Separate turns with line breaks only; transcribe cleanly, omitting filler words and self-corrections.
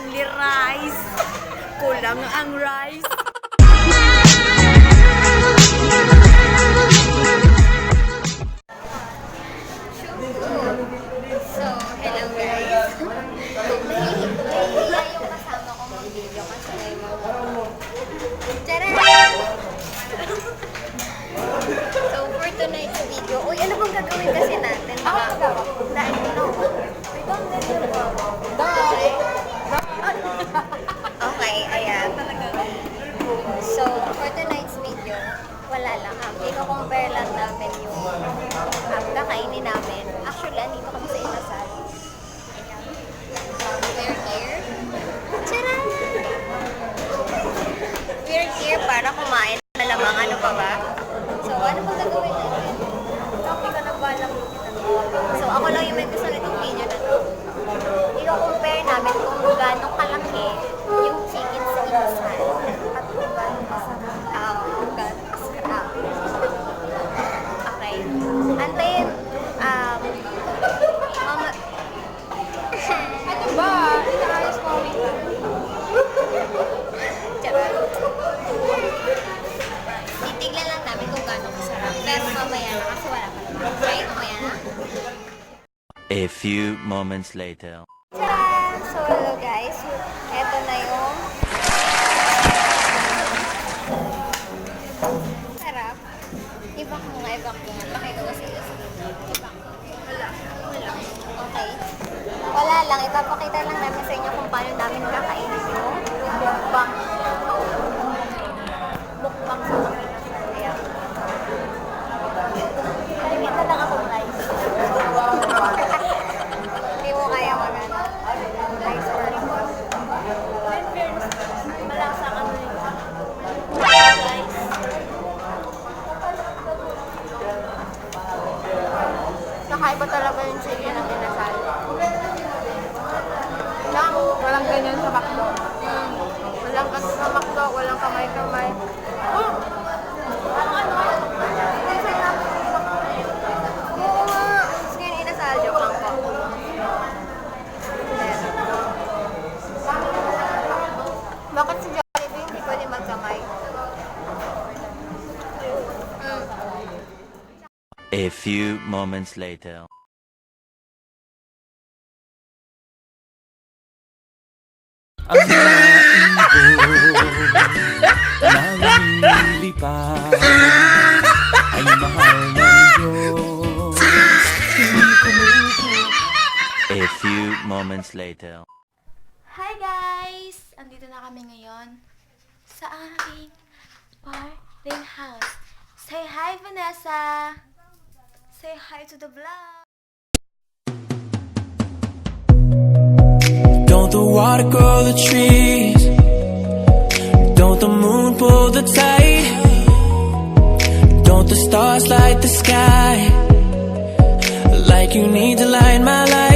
only rice. Kulang ang rice.
So, hello guys. Nahihiya yung kasama ko mag-video kasi may mga... Tcharan! So, for tonight's video, uy, ano bang gagawin kasi natin? Dahil no. Okay, ayan. So, for tonight's video, wala lang. Iko-compare lang namin yung kakainin namin. Actually, andito kami sa Inasal. Ayan. We're here. Tcharan! We're here para kumain na lamang. Ano pa ba? So, ano ba gagawin natin? Hindi ka na balang. So, ako lang yung may gusto nitong video na to. I-compare namin kung gano'ng kalaki yung chicken sa Inasal at kung gano'ng kasarap. Okay. And then, mama... Ano ba? Inaayos mo kami. Charot. Titignan lang namin kung gano'ng kasarap. Pero mamaya na kasi wala pa naman. Okay? Mamaya na.
A few moments later.
Tcharan! So, hello guys. Eto na yung... Sarap. Iba ko nga, iba ko nga. Pakita ko sa iyo. Wala. Okay. Wala lang. Ipapakita lang namin sa inyo kung paano namin kakainin yung mukbang. Mukbang sa mga Ayan. Kalimit na lang ako, guys. Hindi mo kaya magana. Rice or rice. Malasa ka mo rin. Guys. Nakaiba talaga yung chicken ng Inasal. Walang ganyan sa McDo. Walang sa McDo, walang kamay-kamay. Oo nga. Chicken Inasal, joke lang po. Bakit si Jollibee hindi pwede magkamay?
A few moments later. Ang nalilipad ay mahal ng Diyos. A few moments later.
Hi guys! Andito na kami ngayon sa aking boarding house. Say hi, Vanessa! Say hi to the vlog!
Don't the water grow the trees? Don't the moon pull the tide? Don't the stars light the sky? Like you need to light my life.